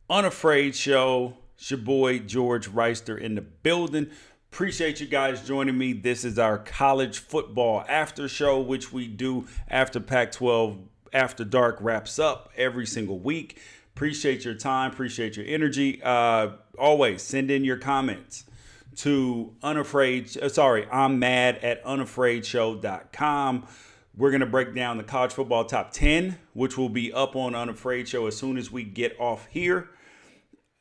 Unafraid Show. It's your boy George Reister in the building. Appreciate you guys joining me. This is our college football after show, which we do after Pac-12 After Dark wraps up every single week. Appreciate your time. Appreciate your energy. Always send in your comments to I'm mad at unafraidshow.com. We're going to break down the college football top 10, which will be up on Unafraid Show as soon as we get off here.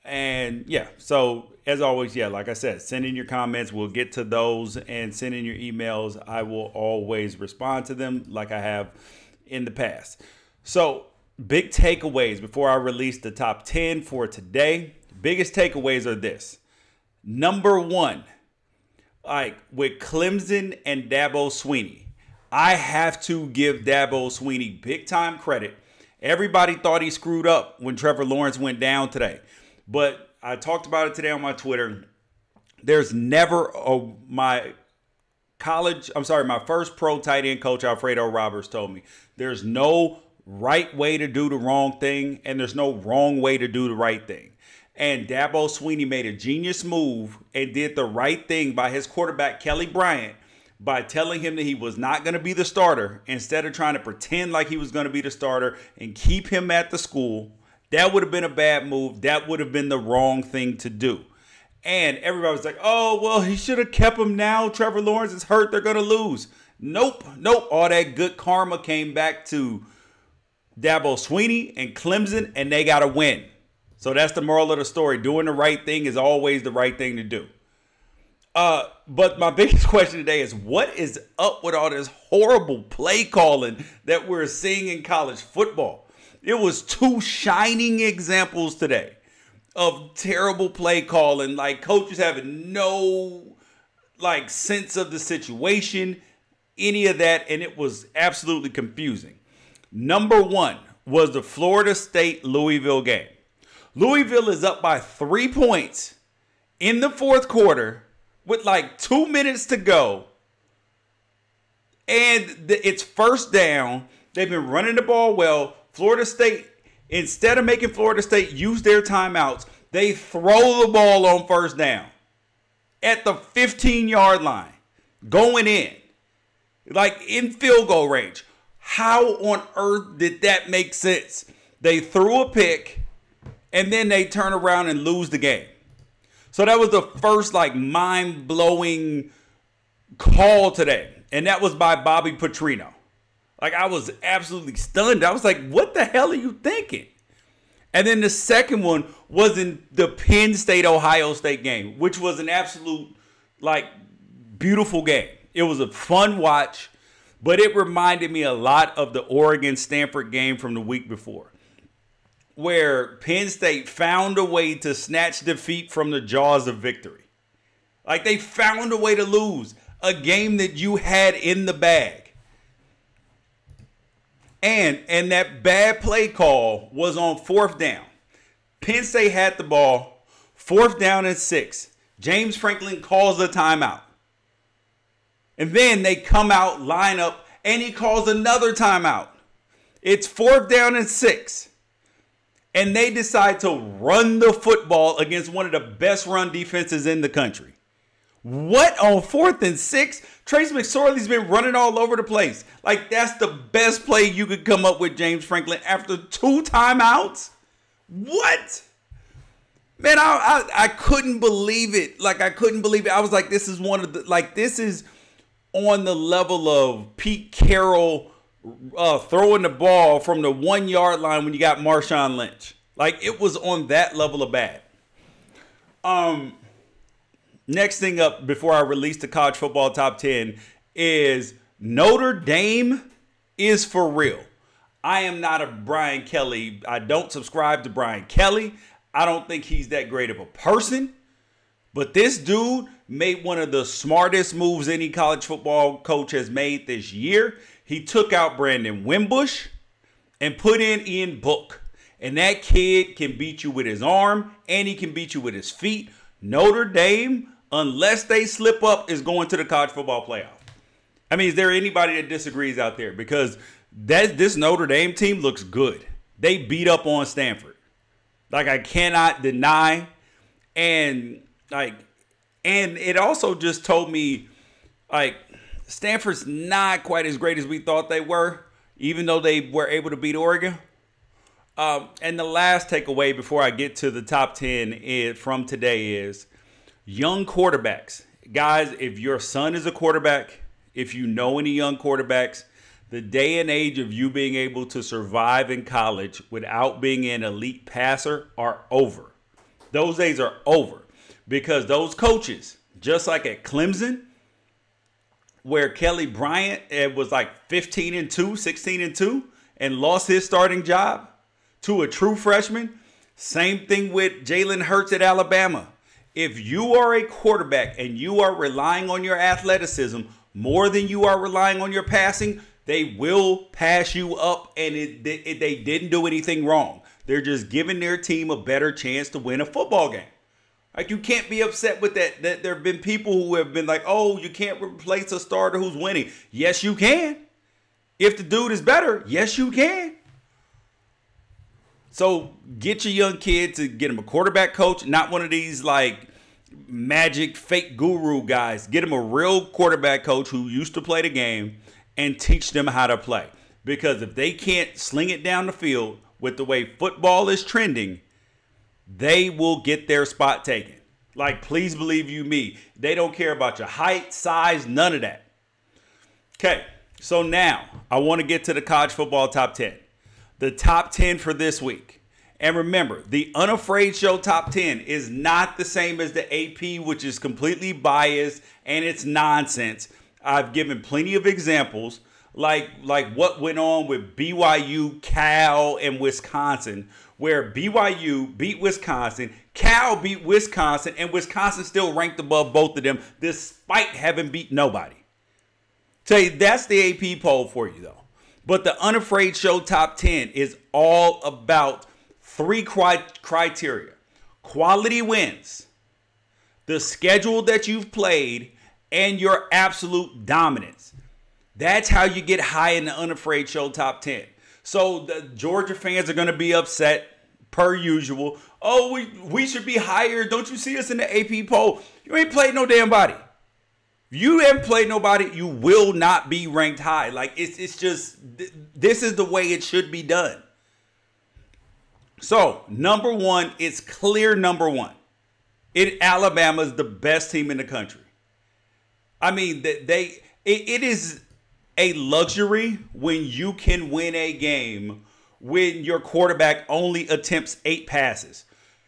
And yeah, so as always, like I said, send in your comments. We'll get to those, and send in your emails. I will always respond to them like I have in the past. So big takeaways before I release the top 10 for today. Biggest takeaways are this. Number one, with Clemson and Dabo Swinney, I have to give Dabo Swinney big time credit. Everybody thought he screwed up when Trevor Lawrence went down today. But I talked about it today on my Twitter. There's never my first pro tight end coach, Alfredo Roberts, told me there's no right way to do the wrong thing, and there's no wrong way to do the right thing. And Dabo Swinney made a genius move and did the right thing by his quarterback, Kelly Bryant, by telling him that he was not going to be the starter instead of trying to pretend like he was going to be the starter and keep him at the school. That would have been a bad move. That would have been the wrong thing to do. And everybody was like, oh, well, he should have kept him now. Trevor Lawrence is hurt. They're going to lose. Nope. All that good karma came back to Dabo Swinney and Clemson, and they got to win. So that's the moral of the story. Doing the right thing is always the right thing to do. But my biggest question today is, what is up with all this horrible play calling that we're seeing in college football? It was two shining examples today of terrible play calling, like coaches having no sense of the situation, any of that, and it was absolutely confusing. Number one was the Florida State-Louisville game. Louisville is up by 3 points in the fourth quarter with 2 minutes to go, and it's first down. They've been running the ball well. Florida State, instead of making Florida State use their timeouts, they throw the ball on first down at the 15-yard line, going in field goal range. How on earth did that make sense? They threw a pick, and then they turn around and lose the game. So that was the first mind-blowing call today, and that was by Bobby Petrino. I was absolutely stunned. I was like, what the hell are you thinking? And then the second one was in the Penn State-Ohio State game, which was an absolute, beautiful game. It was a fun watch, but it reminded me a lot of the Oregon-Stanford game from the week before, where Penn State found a way to snatch defeat from the jaws of victory. They found a way to lose a game that you had in the bag. And that bad play call was on fourth down. Penn State had the ball, 4th down and 6. James Franklin calls a timeout. And then they come out, line up, and he calls another timeout. It's 4th down and 6. And they decide to run the football against one of the best run defenses in the country. What, on 4th and 6? Trace McSorley's been running all over the place. That's the best play you could come up with, James Franklin, after 2 timeouts? What? Man, I couldn't believe it. I couldn't believe it. I was like, this is one of the, this is on the level of Pete Carroll throwing the ball from the 1-yard line when you got Marshawn Lynch. It was on that level of bad. Next thing up before I release the college football top 10 is Notre Dame is for real. I am not a Brian Kelly. I don't subscribe to Brian Kelly. I don't think he's that great of a person. But this dude made one of the smartest moves any college football coach has made this year. He took out Brandon Wimbush and put in Ian Book. And that kid can beat you with his arm, and he can beat you with his feet. Notre Dame, unless they slip up, is going to the college football playoff. I mean, is there anybody that disagrees out there? Because this Notre Dame team looks good. They beat up on Stanford. Like, I cannot deny. And and it also just told me, like, Stanford's not quite as great as we thought they were, even though they were able to beat Oregon. And the last takeaway before I get to the top 10 from today is young quarterbacks. Guys, if your son is a quarterback, if you know any young quarterbacks, the day and age of you being able to survive in college without being an elite passer are over. Those days are over, because those coaches, just like at Clemson, where Kelly Bryant was like 15-2, 16-2, and lost his starting job to a true freshman. Same thing with Jalen Hurts at Alabama. If you are a quarterback and you are relying on your athleticism more than you are relying on your passing, they will pass you up, and they didn't do anything wrong. They're just giving their team a better chance to win a football game. Like, you can't be upset with that. That there have been people who have been like, oh, you can't replace a starter who's winning. Yes, you can. If the dude is better, yes, you can. So get your young kid to get him a quarterback coach, not one of these like magic fake guru guys. Get him a real quarterback coach who used to play the game and teach them how to play. Because if they can't sling it down the field with the way football is trending, they will get their spot taken. Like, please believe you me. They don't care about your height, size, none of that. Okay, so now I want to get to the college football top 10. The top 10 for this week. And remember, the Unafraid Show top 10 is not the same as the AP, which is completely biased and it's nonsense. I've given plenty of examples, like what went on with BYU, Cal, and Wisconsin, where BYU beat Wisconsin, Cal beat Wisconsin, and Wisconsin still ranked above both of them despite having beat nobody. Tell you, that's the AP poll for you, though. But the Unafraid Show top 10 is all about three criteria. Quality wins, the schedule that you've played, and your absolute dominance. That's how you get high in the Unafraid Show top 10. So the Georgia fans are going to be upset, per usual. Oh, we should be higher. Don't you see us in the AP poll? You ain't played no damn body. If you haven't played nobody, you will not be ranked high. Like, it's just, this is the way it should be done. So, number one, it's clear number one. Alabama is the best team in the country. I mean, it is a luxury when you can win a game when your quarterback only attempts 8 passes.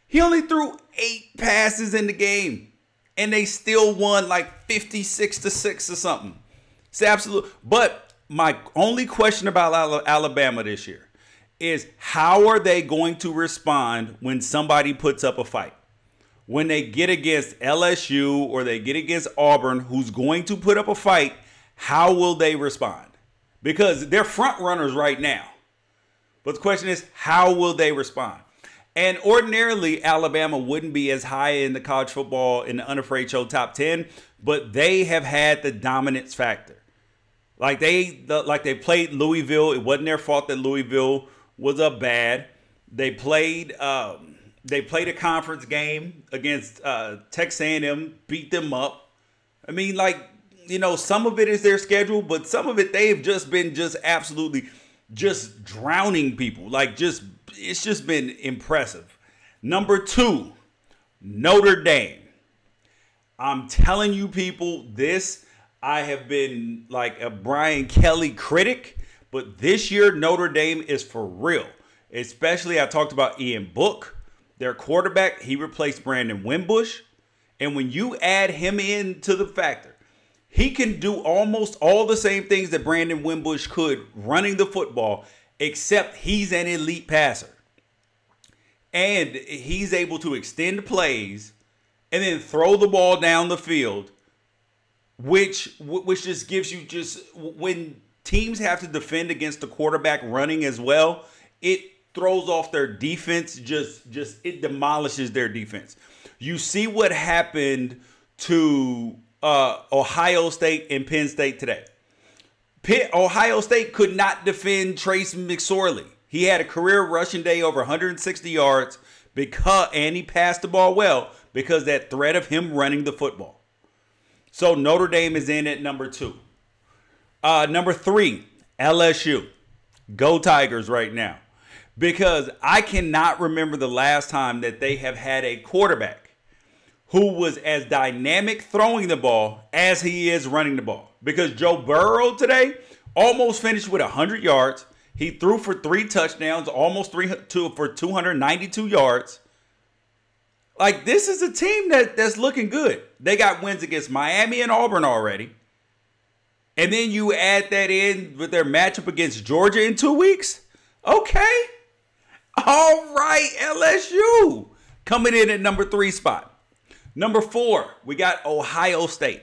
He only threw 8 passes in the game, and they still won like 56-6 or something. It's absolute. But my only question about Alabama this year is, how are they going to respond when somebody puts up a fight? When they get against LSU or they get against Auburn, who's going to put up a fight, how will they respond? Because they're front runners right now. But the question is, how will they respond? And ordinarily, Alabama wouldn't be as high in the college football in the Unafraid Show top 10, but they have had the dominance factor. Like they played Louisville. It wasn't their fault that Louisville was up bad. They played a conference game against Texas A&M, beat them up. I mean, like, you know, some of it is their schedule, but some of it they've just been absolutely drowning people. Like, it's just been impressive. Number 2, Notre Dame. I'm telling you, people, I have been like a Brian Kelly critic, but this year Notre Dame is for real. Especially, I talked about Ian Book, their quarterback. He replaced Brandon Wimbush. And when you add him into the factor, he can do almost all the same things that Brandon Wimbush could running the football, except he's an elite passer. And he's able to extend plays and then throw the ball down the field, which just gives you when teams have to defend against the quarterback running as well, it throws off their defense. It demolishes their defense. You see what happened to Ohio State and Penn State today. Ohio State could not defend Trace McSorley. He had a career rushing day over 160 yards and he passed the ball well because that threat of him running the football. So Notre Dame is in at number 2. Number 3, LSU. Go Tigers right now. Because I cannot remember the last time that they have had a quarterback who was as dynamic throwing the ball as he is running the ball. Because Joe Burrow today almost finished with 100 yards. He threw for 3 touchdowns, almost for 292 yards. Like, this is a team that's looking good. They got wins against Miami and Auburn already. And then you add that in with their matchup against Georgia in 2 weeks. Okay. All right, LSU coming in at number 3 spot. Number 4, we got Ohio State.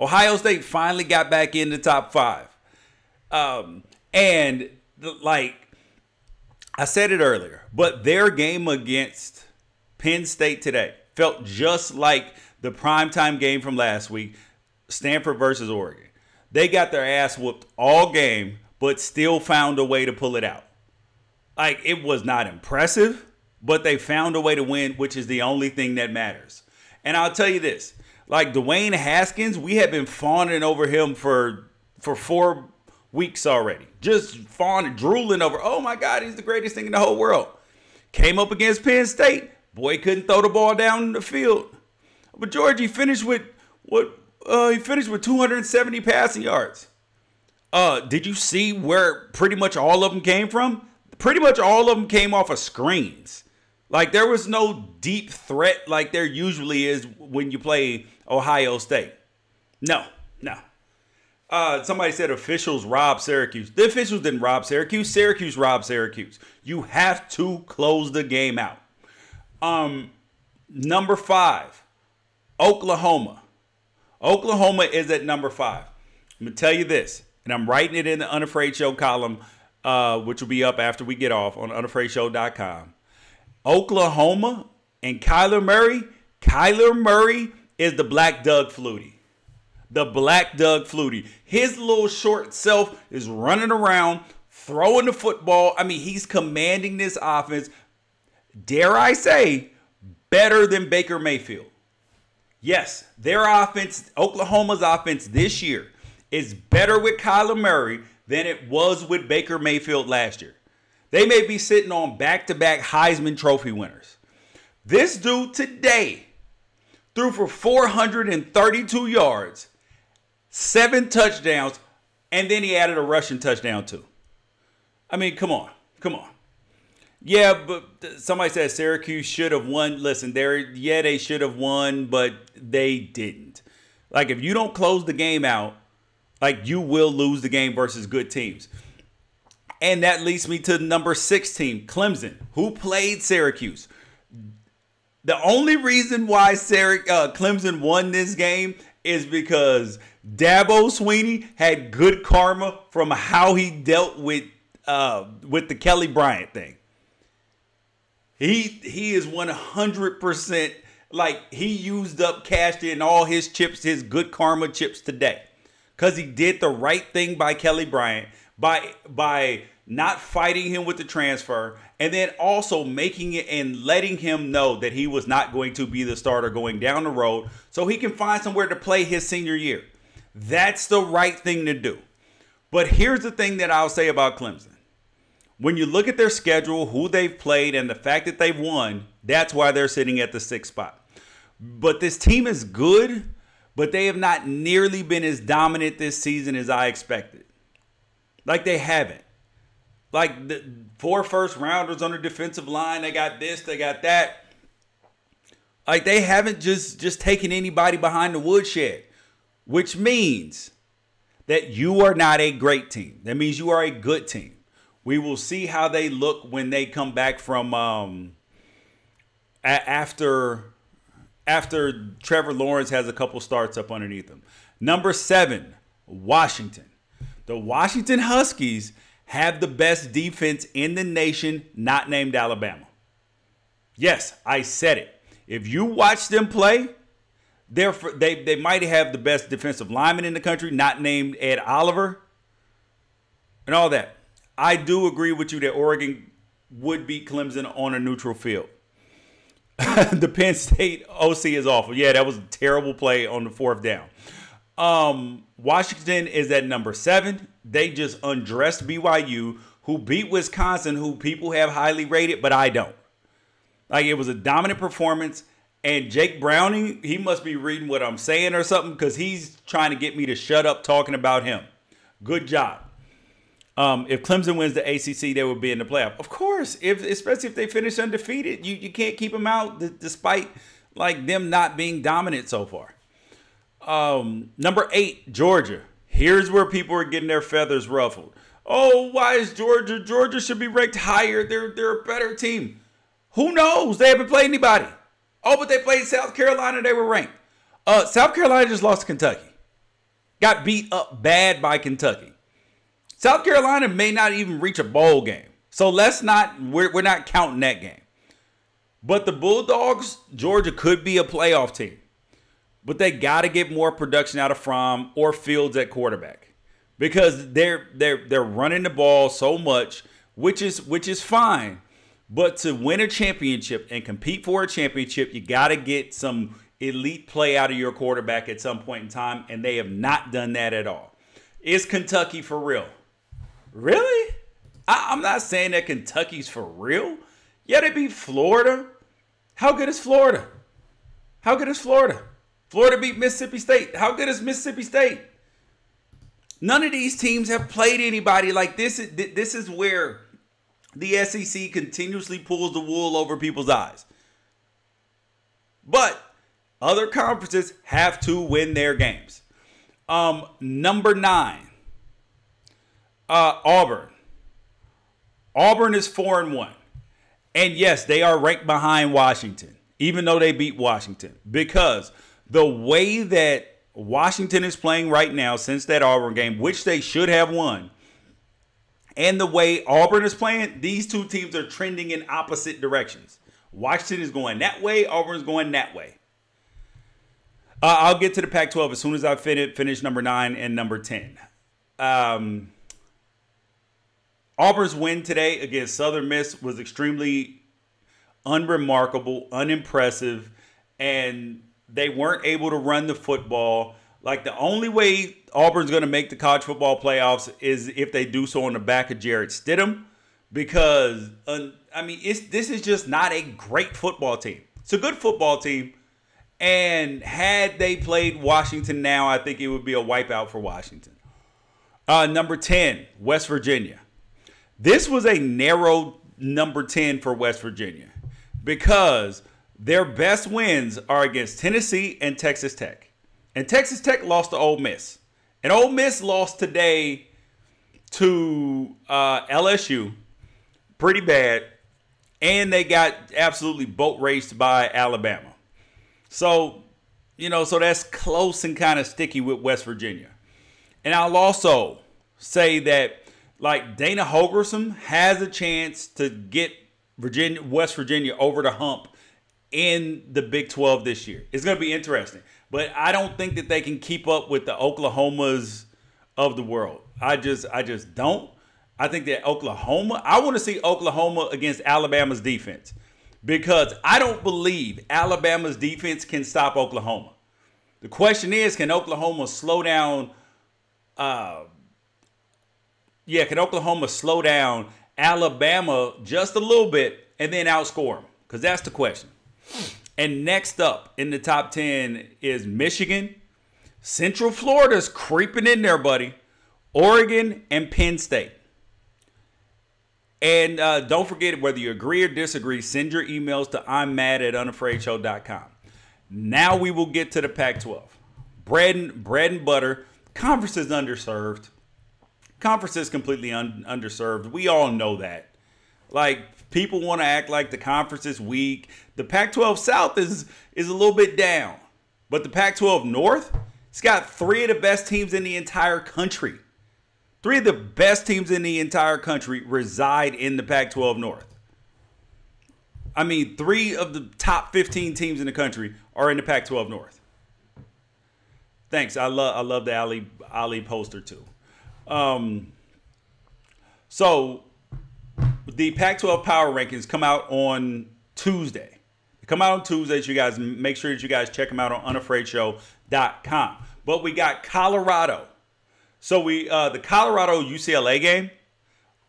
Ohio State finally got back in the top 5. Like I said it earlier, but their game against Penn State today felt just like the primetime game from last week, Stanford versus Oregon. They got their ass whooped all game, but still found a way to pull it out. Like, it was not impressive, but they found a way to win, which is the only thing that matters. And I'll tell you this, like Dwayne Haskins, we have been fawning over him for 4 weeks already. Just fawning, drooling over, oh my God, he's the greatest thing in the whole world. Came up against Penn State. Boy, couldn't throw the ball down the field. But George, he finished with 270 passing yards. Did you see where pretty much all of them came from? Pretty much all of them came off of screens. Like, there was no deep threat like there usually is when you play Ohio State. No. Somebody said officials robbed Syracuse. The officials didn't rob Syracuse. Syracuse robbed Syracuse. You have to close the game out. Number 5, Oklahoma. Oklahoma is at number 5. I'm going to tell you this, and I'm writing it in the Unafraid Show column, which will be up after we get off on unafraidshow.com. Oklahoma and Kyler Murray. Kyler Murray is the Black Doug Flutie. The Black Doug Flutie. His little short self is running around, throwing the football. I mean, he's commanding this offense, dare I say, better than Baker Mayfield. Yes, their offense, Oklahoma's offense this year, is better with Kyler Murray than it was with Baker Mayfield last year. They may be sitting on back-to-back Heisman Trophy winners. This dude today threw for 432 yards, 7 touchdowns, and then he added a rushing touchdown too. I mean, come on. Yeah, but somebody said Syracuse should have won. Listen, they should have won, but they didn't. Like, if you don't close the game out, like, you will lose the game versus good teams. And that leads me to number 6 team, Clemson, who played Syracuse. The only reason why Clemson won this game is because Dabo Swinney had good karma from how he dealt with the Kelly Bryant thing. He is 100%, like, he used up, cashed in all his chips, his good karma chips today. Because he did the right thing by Kelly Bryant by not fighting him with the transfer, and then also making it and letting him know that he was not going to be the starter going down the road so he can find somewhere to play his senior year. That's the right thing to do. But here's the thing that I'll say about Clemson. When you look at their schedule, who they've played, and the fact that they've won, that's why they're sitting at the 6th spot. But this team is good, but they have not nearly been as dominant this season as I expected. Like, they haven't. Like, the 4 first-rounders on the defensive line, they got this, they got that. Like, they haven't just taken anybody behind the woodshed, which means that you are not a great team. That means you are a good team. We will see how they look when they come back from after Trevor Lawrence has a couple starts up underneath him. Number 7, Washington. The Washington Huskies have the best defense in the nation, not named Alabama. Yes, I said it. If you watch them play, they might have the best defensive lineman in the country, not named Ed Oliver, and all that. I do agree with you that Oregon would beat Clemson on a neutral field. The Penn State OC is awful. Yeah, that was a terrible play on the 4th down. Washington is at number 7. They just undressed BYU, who beat Wisconsin, who people have highly rated, but I don't. Like, it was a dominant performance. And Jake Browning, he must be reading what I'm saying or something, because he's trying to get me to shut up talking about him. Good job. If Clemson wins the ACC, they would be in the playoff. Of course, especially if they finish undefeated, you can't keep them out despite like them not being dominant so far. Number 8, Georgia. Here's where people are getting their feathers ruffled. Oh, why is Georgia? Georgia should be ranked higher. They're a better team. Who knows? They haven't played anybody. Oh, but they played South Carolina. They were ranked. South Carolina just lost to Kentucky. Got beat up bad by Kentucky. South Carolina may not even reach a bowl game. So we're not counting that game. But the Bulldogs, Georgia could be a playoff team. But they got to get more production out of Fromm or Fields at quarterback. Because they're running the ball so much, which is fine. But to win a championship and compete for a championship, you got to get some elite play out of your quarterback at some point in time, and they have not done that at all. Is Kentucky for real? Really? I'm not saying that Kentucky's for real. Yeah, they beat Florida. How good is Florida? How good is Florida? Florida beat Mississippi State. How good is Mississippi State? None of these teams have played anybody like this. This is where the SEC continuously pulls the wool over people's eyes. But other conferences have to win their games. Number 9, Auburn. Auburn is 4-1. And yes, they are ranked behind Washington, even though they beat Washington. Because the way that Washington is playing right now since that Auburn game, which they should have won, and the way Auburn is playing, these two teams are trending in opposite directions. Washington is going that way. Auburn is going that way. I'll get to the Pac-12 as soon as I finish number 9 and number 10. Auburn's win today against Southern Miss was extremely unremarkable, unimpressive, and they weren't able to run the football. Like, the only way Auburn's going to make the college football playoffs is if they do so on the back of Jarrett Stidham, because, this is just not a great football team. It's a good football team, and had they played Washington now, I think it would be a wipeout for Washington. Number 10, West Virginia. This was a narrow number 10 for West Virginia because their best wins are against Tennessee and Texas Tech. And Texas Tech lost to Ole Miss. And Ole Miss lost today to LSU pretty bad. And they got absolutely boat raced by Alabama. So that's close and kind of sticky with West Virginia. And I'll also say that, like, Dana Holgorsen has a chance to get West Virginia over the hump in the Big 12 this year. It's going to be interesting. But I don't think that they can keep up with the Oklahomas of the world. I just don't. I think that I want to see Oklahoma against Alabama's defense, because I don't believe Alabama's defense can stop Oklahoma. The question is, can Oklahoma slow down? Can Oklahoma slow down Alabama just a little bit and then outscore them? Because that's the question. And next up in the top 10 is Michigan. Central Florida's creeping in there, buddy. Oregon and Penn State. And don't forget, whether you agree or disagree, send your emails to I'mMad@unafraidshow.com. Now we will get to the Pac-12. Bread and butter. Conference is underserved. Conference is completely underserved. We all know that. Like, people want to act like the conference is weak. The Pac-12 South is a little bit down. But the Pac-12 North, it's got 3 of the best teams in the entire country. 3 of the best teams in the entire country reside in the Pac-12 North. 3 of the top 15 teams in the country are in the Pac-12 North. Thanks. I love the Ali poster too. So the Pac-12 power rankings come out on Tuesday. Come out on Tuesdays, you guys. Make sure that you guys check them out on unafraidshow.com. But we got Colorado. So the Colorado UCLA game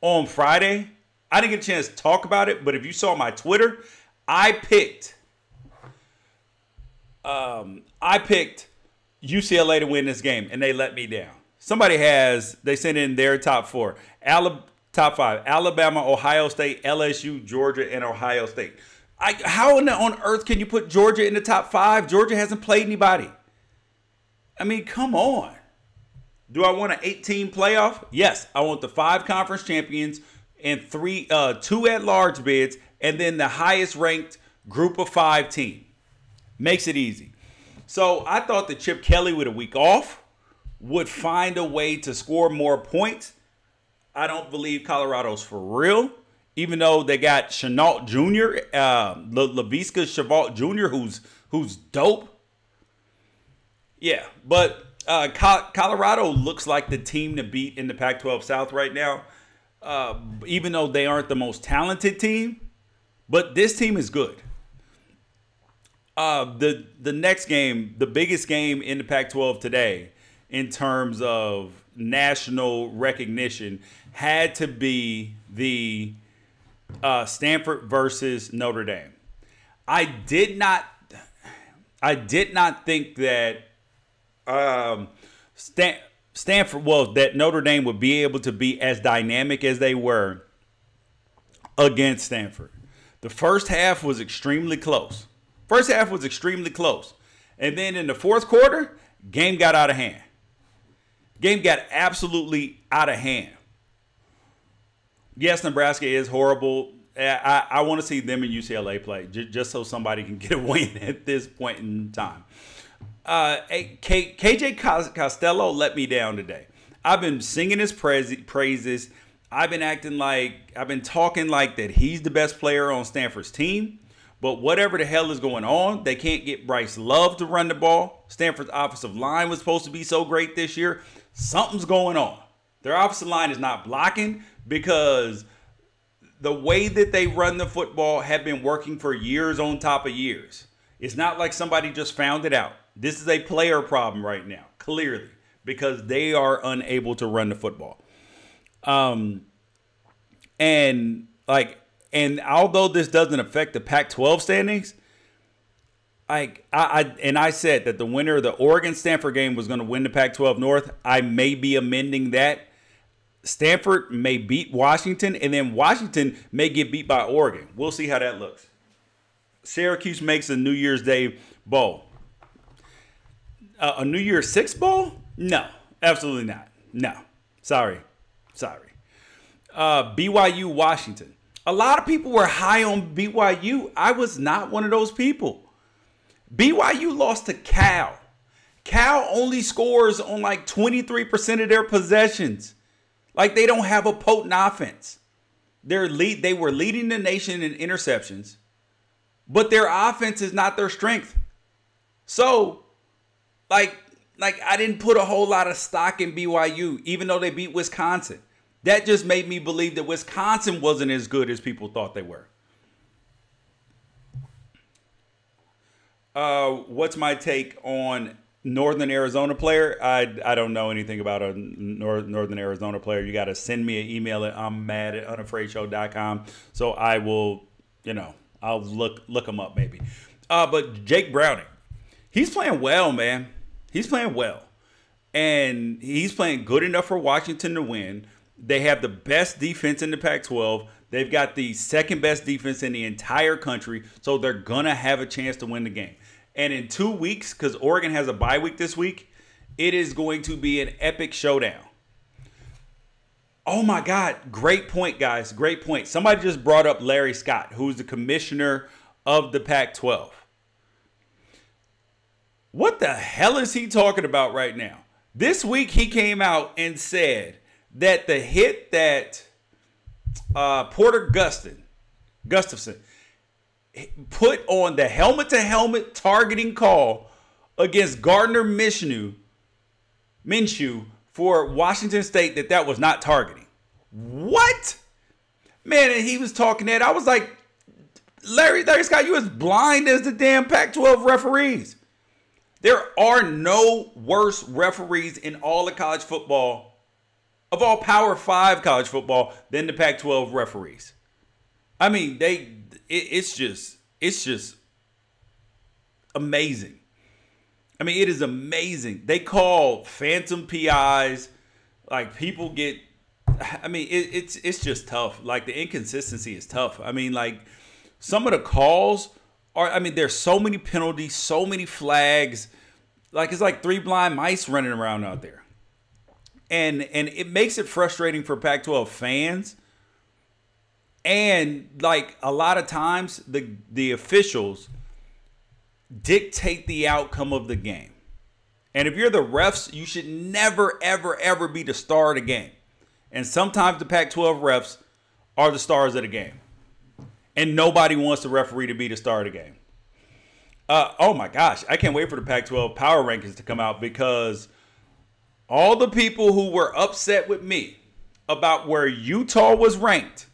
on Friday. I didn't get a chance to talk about it, but if you saw my Twitter, I picked UCLA to win this game, and they let me down. They sent in their top four. Top five: Alabama, Ohio State, LSU, Georgia, and Ohio State. How on earth can you put Georgia in the top five? Georgia hasn't played anybody. I mean, come on. Do I want an 8-team playoff? Yes. I want the 5 conference champions and 2 at-large bids, and then the highest-ranked group of 5 team. Makes it easy. So I thought that Chip Kelly, with a week off, would find a way to score more points. I don't believe Colorado's for real, even though they got Chenault Jr., Laviska Shenault Jr., who's dope. Yeah, but Colorado looks like the team to beat in the Pac-12 South right now, even though they aren't the most talented team. But this team is good. The next game, the biggest game in the Pac-12 today in terms of national recognition, had to be the Stanford versus Notre Dame. I did not think that that Notre Dame would be able to be as dynamic as they were against Stanford. The first half was extremely close. And then in the fourth quarter, game got out of hand. Game got absolutely out of hand. Yes, Nebraska is horrible. I want to see them and UCLA play just so somebody can get a win at this point in time. KJ Costello let me down today. I've been singing his praises. I've been talking like that he's the best player on Stanford's team. But whatever the hell is going on, they can't get Bryce Love to run the ball. Stanford's offensive line was supposed to be so great this year. Something's going on. Their offensive line is not blocking because the way that they run the football have been working for years on top of years. It's not like somebody just found it out. This is a player problem right now, clearly, because they are unable to run the football. And although this doesn't affect the Pac-12 standings, I said that the winner of the Oregon-Stanford game was going to win the Pac-12 North. I may be amending that. Stanford may beat Washington, and then Washington may get beat by Oregon. We'll see how that looks. Syracuse makes a New Year's Day bowl. A New Year's Six bowl? No, absolutely not. No, sorry. BYU, Washington. A lot of people were high on BYU. I was not one of those people. BYU lost to Cal. Cal only scores on like 23% of their possessions. Like they don't have a potent offense. They were leading the nation in interceptions, but their offense is not their strength. So, like I didn't put a whole lot of stock in BYU, even though they beat Wisconsin. That just made me believe that Wisconsin wasn't as good as people thought they were. What's my take on Northern Arizona player? I don't know anything about a Northern Arizona player. You got to send me an email at immad@unafraidshow.com. So I will, I'll look him up maybe. But Jake Browning, he's playing well, man. He's playing well. And he's playing good enough for Washington to win. They have the best defense in the Pac-12. They've got the second best defense in the entire country. So they're going to have a chance to win the game. And in 2 weeks, because Oregon has a bye week this week, it is going to be an epic showdown. Oh, my God. Great point, guys. Great point. Somebody just brought up Larry Scott, who's the commissioner of the Pac-12. What the hell is he talking about right now? This week, he came out and said that the hit that Porter Gustafson put on the helmet-to-helmet targeting call against Gardner Minshew for Washington State, that was not targeting. What? Man, and he was talking that. I was like, Larry Scott, you as blind as the damn Pac-12 referees. There are no worse referees in all of college football, of all Power 5 college football, than the Pac-12 referees. I mean, it's just amazing. I mean, it is amazing. They call phantom PIs. Like, people get, I mean, it's just tough. Like, the inconsistency is tough. I mean, like, some of the calls are, I mean, there's so many penalties, so many flags. Like, it's like 3 blind mice running around out there. And it makes it frustrating for Pac-12 fans. And, like, a lot of times, the officials dictate the outcome of the game. And if you're the refs, you should never, ever, ever be the star of the game. And sometimes the Pac-12 refs are the stars of the game. And nobody wants the referee to be the star of the game. Oh my gosh, I can't wait for the Pac-12 power rankings to come out, because all the people who were upset with me about where Utah was ranked,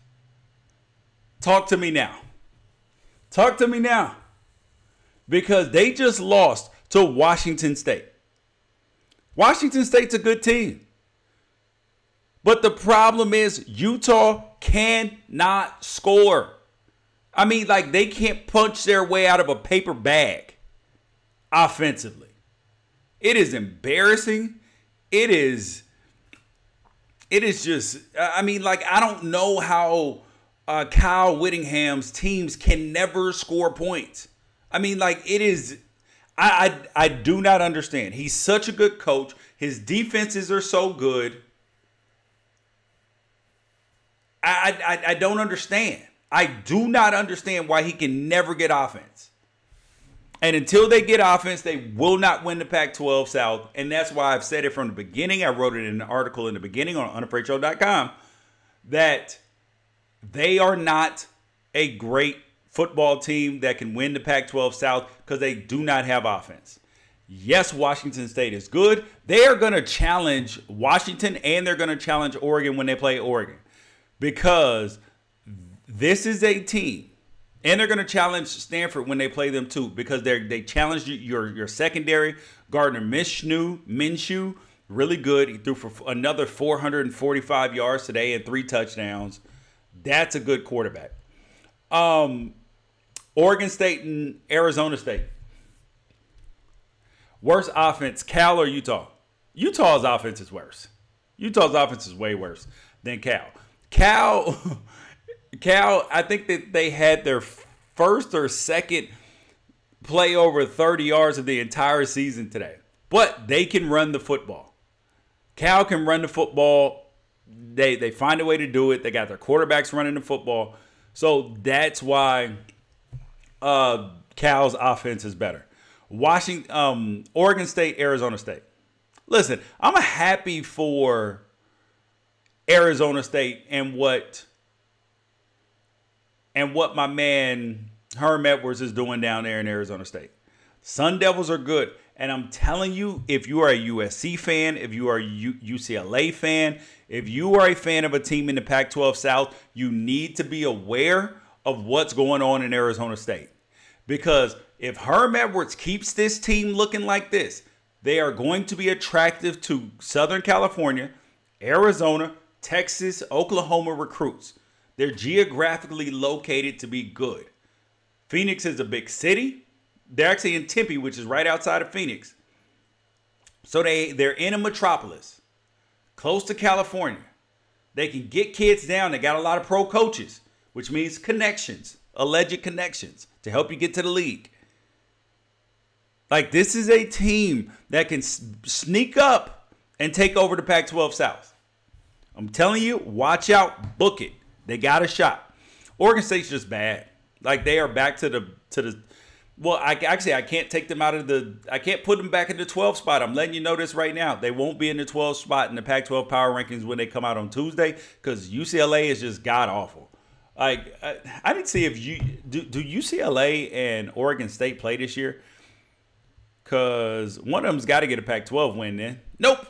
talk to me now. Talk to me now. Because they just lost to Washington State. Washington State's a good team. But the problem is Utah cannot score. I mean, like, they can't punch their way out of a paper bag offensively. It is embarrassing. It is just, I mean, like, I don't know how Kyle Whittingham's teams can never score points. I mean, like, it is, I do not understand. He's such a good coach. His defenses are so good. I don't understand. I do not understand why he can never get offense. And until they get offense, they will not win the Pac-12 South. And that's why I've said it from the beginning. I wrote it in an article in the beginning on unafraidshow.com that they are not a great football team that can win the Pac-12 South because they do not have offense. Yes, Washington State is good. They are going to challenge Washington, and they're going to challenge Oregon when they play Oregon, because this is a team, and they're going to challenge Stanford when they play them too, because they challenged your secondary. Gardner Minshew, really good. He threw for another 445 yards today and 3 touchdowns. That's a good quarterback. Oregon State and Arizona State. Worst offense, Cal or Utah? Utah's offense is worse. Utah's offense is way worse than Cal. Cal, I think that they had their first or second play over 30 yards of the entire season today. But they can run the football. Cal can run the football. They find a way to do it. They got their quarterbacks running the football. So that's why Cal's offense is better. Oregon State, Arizona State. Listen, I'm happy for Arizona State and what my man Herm Edwards is doing down there in Arizona State. Sun Devils are good. And I'm telling you, if you are a USC fan, if you are a UCLA fan, if you are a fan of a team in the Pac-12 South, you need to be aware of what's going on in Arizona State. Because if Herm Edwards keeps this team looking like this, they are going to be attractive to Southern California, Arizona, Texas, Oklahoma recruits. They're geographically located to be good. Phoenix is a big city. They're actually in Tempe, which is right outside of Phoenix. So they're in a metropolis, close to California. They can get kids down. They got a lot of pro coaches, which means connections, alleged connections to help you get to the league. Like, this is a team that can sneak up and take over the Pac-12 South. I'm telling you, watch out, book it. They got a shot. Oregon State's just bad. Like, they are back to the well, I can't take them out of I can't put them back in the 12th spot. I'm letting you know this right now. They won't be in the 12th spot in the Pac-12 power rankings when they come out on Tuesday, because UCLA is just god-awful. Like, I didn't see if do UCLA and Oregon State play this year? Because one of them's got to get a Pac-12 win then. Nope.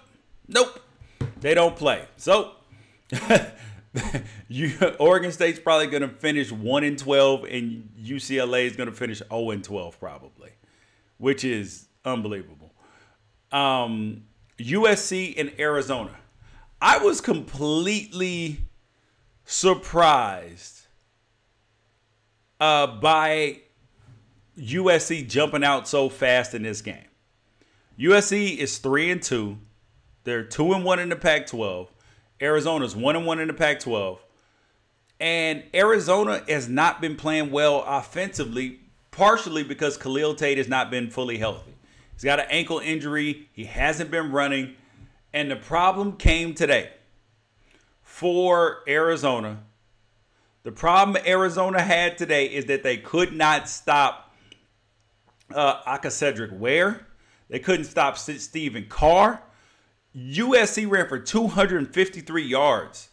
They don't play. So, Oregon State's probably going to finish 1-12, and UCLA is going to finish 0-12 probably, which is unbelievable. USC and Arizona. I was completely surprised by USC jumping out so fast in this game. USC is 3-2. They're 2-1 in the Pac-12. Arizona's 1-1 in the Pac-12. And Arizona has not been playing well offensively, partially because Khalil Tate has not been fully healthy. He's got an ankle injury. He hasn't been running. And the problem came today for Arizona. The problem Arizona had today is that they could not stop Cedric Ware. They couldn't stop Stephen Carr. USC ran for 253 yards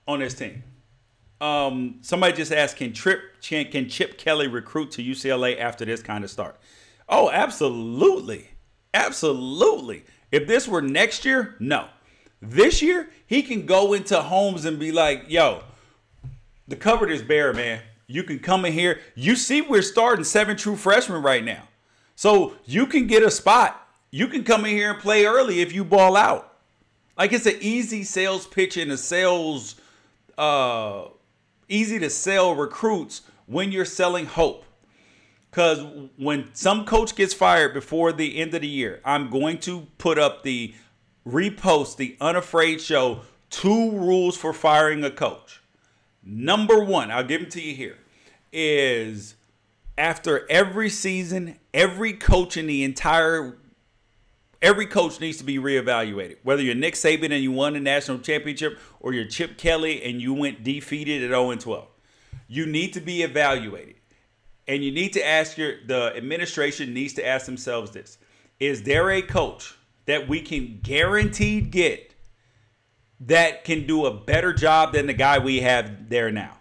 on this team. Somebody just asked, can Chip Kelly recruit to UCLA after this kind of start? Oh, absolutely. Absolutely. If this were next year, no. This year, he can go into homes and be like, yo, the cupboard is bare, man. You can come in here. You see we're starting 7 true freshmen right now. So you can get a spot. You can come in here and play early if you ball out. Like, it's an easy sales pitch and a sales, easy to sell recruits when you're selling hope. Because when some coach gets fired before the end of the year, I'm going to put up the Unafraid Show 2 rules for firing a coach. Number 1, I'll give them to you here, is after every season, every coach needs to be reevaluated. Whether you're Nick Saban and you won the national championship, or you're Chip Kelly and you went defeated at 0-12. You need to be evaluated. And you need to ask the administration needs to ask themselves this. Is there a coach that we can guaranteed get that can do a better job than the guy we have there now?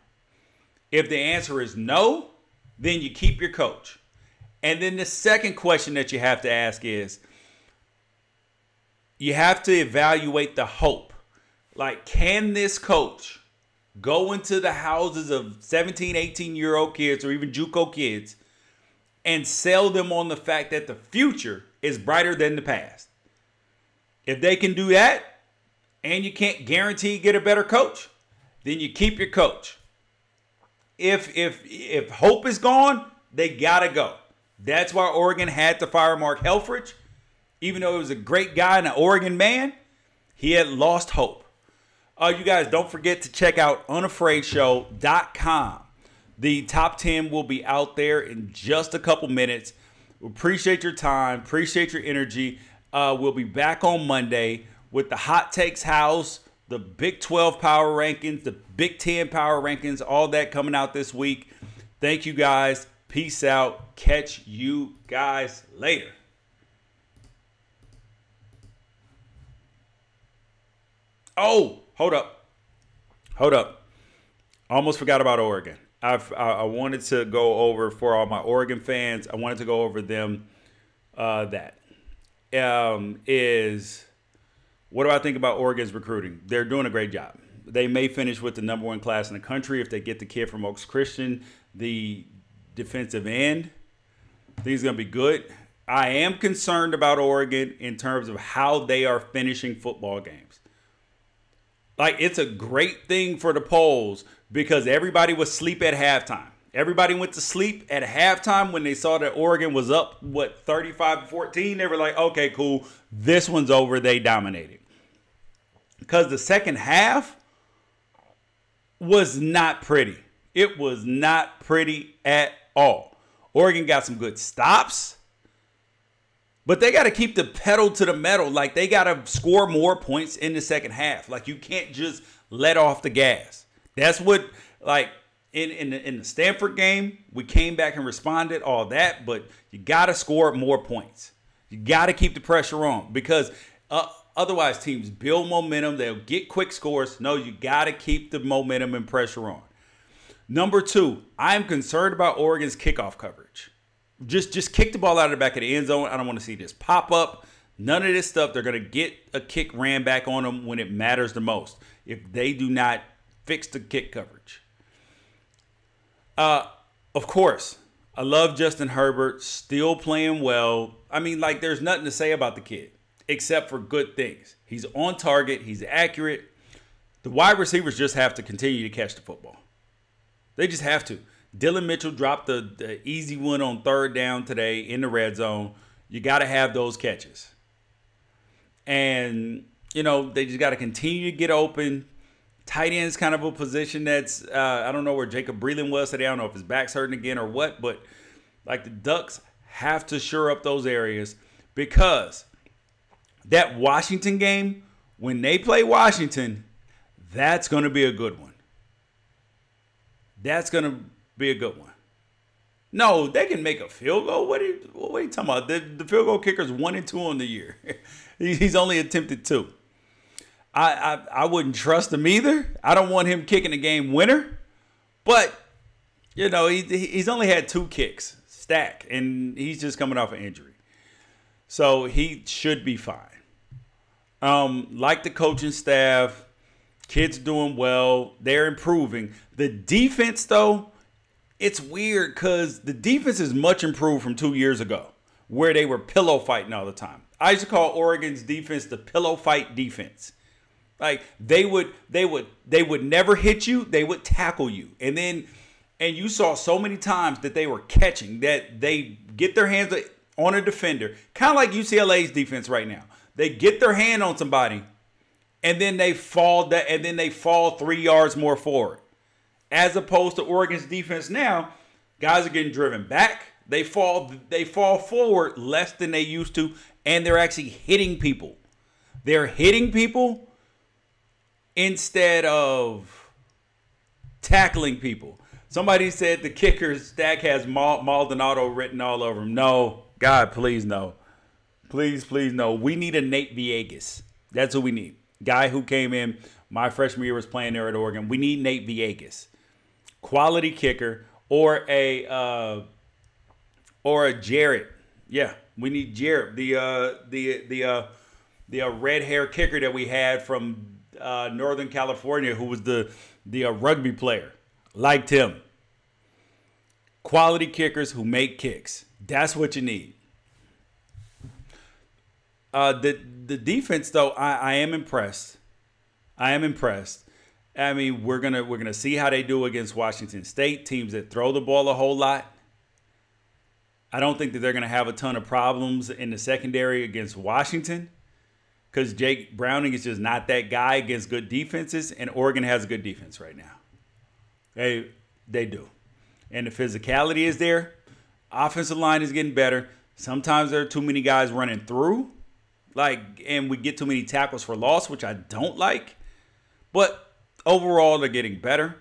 If the answer is no, then you keep your coach. And then the second question that you have to ask is, you have to evaluate the hope. Like, can this coach go into the houses of 17, 18-year-old kids or even JUCO kids and sell them on the fact that the future is brighter than the past? If they can do that and you can't guarantee get a better coach, then you keep your coach. If hope is gone, they got to go. That's why Oregon had to fire Mark Helfrich. Even though he was a great guy and an Oregon man, he had lost hope. You guys, don't forget to check out unafraidshow.com. The top 10 will be out there in just a couple minutes. We appreciate your time. Appreciate your energy. We'll be back on Monday with the Hot Takes House, the Big 12 Power Rankings, the Big 10 Power Rankings, all that coming out this week. Thank you, guys. Peace out. Catch you guys later. Oh, hold up. I almost forgot about Oregon. I wanted to go over, for all my Oregon fans, I wanted to go over them. What do I think about Oregon's recruiting? They're doing a great job. They may finish with the #1 class in the country if they get the kid from Oaks Christian, the defensive end. I think it's going to be good. I am concerned about Oregon in terms of how they are finishing football games. Like, it's a great thing for the polls because everybody was asleep at halftime. Everybody went to sleep at halftime when they saw that Oregon was up, 35-14. They were like, okay, cool. This one's over. They dominated. Because the second half was not pretty. It was not pretty at all. Oregon got some good stops. But they got to keep the pedal to the metal. Like, they got to score more points in the second half. Like, you can't just let off the gas. That's what, like, in the Stanford game, we came back and responded, all that. But you got to score more points. You got to keep the pressure on because otherwise teams build momentum. They'll get quick scores. No, you got to keep the momentum and pressure on. Number 2, I'm concerned about Oregon's kickoff coverage. Just kick the ball out of the back of the end zone. I don't want to see this pop up. None of this stuff. They're going to get a kick ran back on them when it matters the most. If they do not fix the kick coverage. Of course, I love Justin Herbert, still playing well. I mean, like, there's nothing to say about the kid except for good things. He's on target. He's accurate. The wide receivers just have to continue to catch the football. They just have to. Dylan Mitchell dropped the easy one on third down today in the red zone. You got to have those catches. And, you know, they just got to continue to get open. Tight end is kind of a position that's, I don't know where Jacob Breeland was today. I don't know if his back's hurting again or what. But, like, the Ducks have to shore up those areas because that Washington game, when they play Washington, that's going to be a good one. That's going to be a good one. No, they can make a field goal. What are you talking about? The field goal kicker's 1-2 on the year. He's only attempted 2. I wouldn't trust him either. I don't want him kicking a game winner. But, you know, he's only had 2 kicks stack, and he's just coming off an injury. So he should be fine. Like the coaching staff, kids doing well. They're improving. The defense, though, it's weird because the defense is much improved from 2 years ago where they were pillow fighting all the time. I used to call Oregon's defense the pillow fight defense. Like they would never hit you. They would tackle you. And you saw so many times that they were catching, that they get their hands on a defender, kind of like UCLA's defense right now. They get their hand on somebody and then they fall 3 yards more forward. As opposed to Oregon's defense now, guys are getting driven back. They fall forward less than they used to, and they're actually hitting people. They're hitting people instead of tackling people. Somebody said the kicker's stack has Maldonado written all over him. No, God, please no. Please no. We need a Nate Villegas. That's who we need. Guy who came in my freshman year, was playing there at Oregon. We need Nate Villegas. Quality kicker, or a Jarrett. Yeah, we need Jarrett, the red hair kicker that we had from Northern California, who was the rugby player. Liked him. Quality kickers who make kicks. That's what you need. The defense, though, I am impressed. I mean, we're gonna see how they do against Washington State, teams that throw the ball a whole lot. I don't think that they're gonna have a ton of problems in the secondary against Washington, because Jake Browning is just not that guy against good defenses, and Oregon has a good defense right now. They do, and the physicality is there. Offensive line is getting better. Sometimes there are too many guys running through, and we get too many tackles for loss, which I don't like. But overall, they're getting better.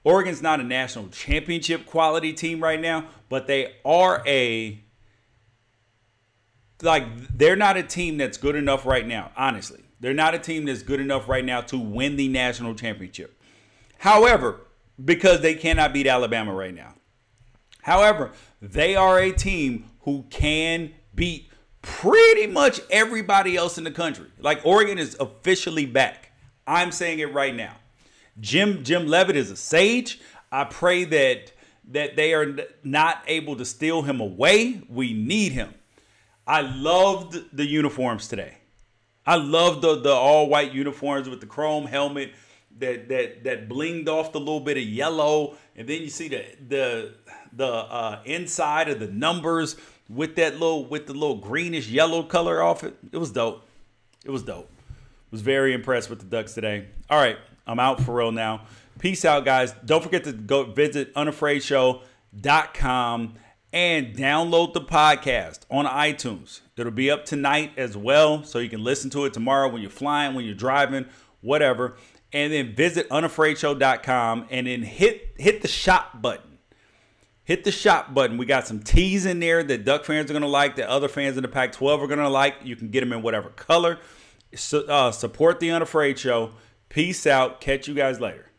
Oregon's not a national championship quality team right now, but they are they're not a team that's good enough right now, honestly. They're not a team that's good enough right now to win the national championship. However, because they cannot beat Alabama right now. However, they are a team who can beat pretty much everybody else in the country. Like, Oregon is officially back. I'm saying it right now. Jim Leavitt is a sage. I pray that they are not able to steal him away. We need him. I loved the uniforms today. I loved the all-white uniforms with the chrome helmet that blinged off the little bit of yellow, and then you see the inside of the numbers with the little greenish yellow color off it. It was dope. Was very impressed with the Ducks today. All right, I'm out for real now. Peace out, guys. Don't forget to go visit unafraidshow.com and download the podcast on iTunes. It'll be up tonight as well, so you can listen to it tomorrow when you're flying, when you're driving, whatever. And then visit unafraidshow.com and then hit the shop button. Hit the shop button. We got some tees in there that Duck fans are going to like, that other fans in the Pac-12 are going to like. You can get them in whatever color. Support the Unafraid Show. Peace out. Catch you guys later.